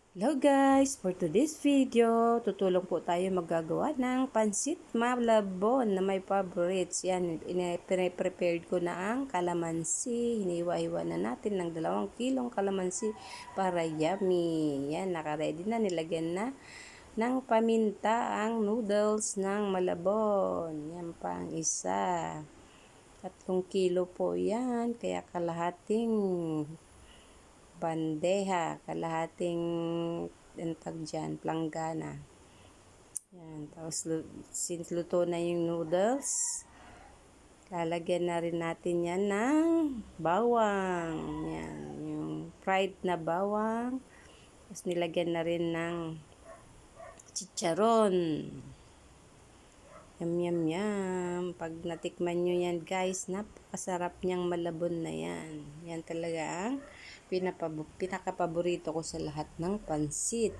Hello guys! For today's video, tutulong po tayo maggagawa ng pansit malabon na may favorites. Yan, pinaprepared ko na ang kalamansi. Hiniwa-hiwa na natin ng 2 kilong kalamansi para yummy. Yan, nakaready na. Nilagyan na ng paminta ang noodles ng malabon. Yan pa ang isa. 3 kilo po yan, kaya kalahating bandeha, kalahating entag dyan, planggana. Yan, tapos since luto na yung noodles, lalagyan na rin natin yan ng bawang. Yan, yung fried na bawang. Tapos nilagyan na rin ng chicharon. Yum, yum, yum. Pag natikman nyo yan, guys, napakasarap niyang malabon na yan. Yan talaga ang pinakapaborito ko sa lahat ng pansit.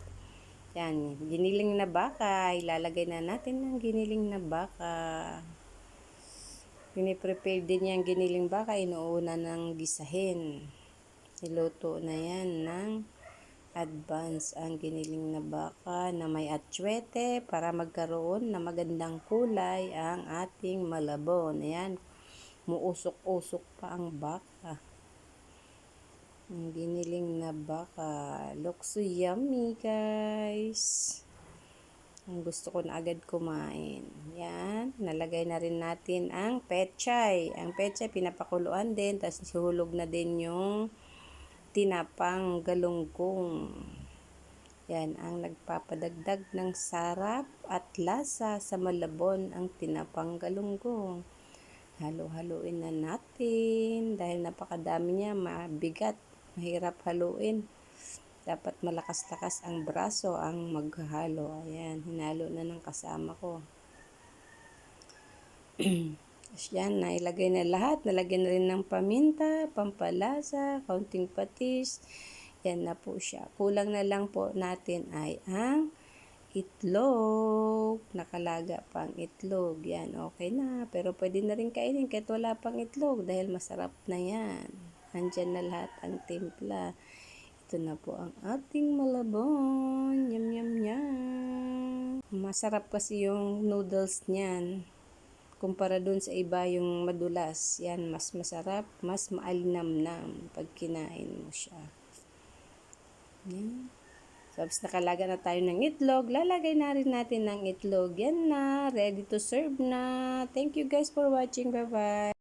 Yan, giniling na baka. Ilalagay na natin ng giniling na baka. Piniprepare din yung giniling baka. Inuuna ng gisahin. Niluto na yan ng advance ang giniling na baka na may atsuete para magkaroon na magandang kulay ang ating malabon. Ayan, muusok-usok pa ang baka. Ang giniling na baka. Looks so yummy, guys. Ang gusto ko na agad kumain. Yan, nalagay na rin natin ang pechay. Ang pechay pinapakuluan din, tapos hulog na din yung tinapang galunggong. Yan ang nagpapadagdag ng sarap at lasa sa malabon, ang tinapang galunggong. Halo-haluin na natin dahil napakadami niya, mabigat, mahirap haluin. Dapat malakas-lakas ang braso ang maghalo. Ayan, hinalo na ng kasama ko. Yan, nailagay na lahat. Nalagyan na rin ng paminta, pampalasa, kaunting patis. Yan na po siya. Kulang na lang po natin ay ang itlog. Nakalaga pang itlog. Yan, okay na. Pero pwede na rin kainin kahit wala pang itlog dahil masarap na yan. Nandyan na lahat ang timpla. Ito na po ang ating malabon. Yum, yum, yum. Masarap kasi yung noodles niyan. Kumpara dun sa iba yung madulas, yan, mas masarap, mas maalinamnam pag kinain mo siya. Yan. Tapos nakalaga na tayo ng itlog, lalagay na rin natin ng itlog. Yan na, ready to serve na. Thank you guys for watching. Bye-bye.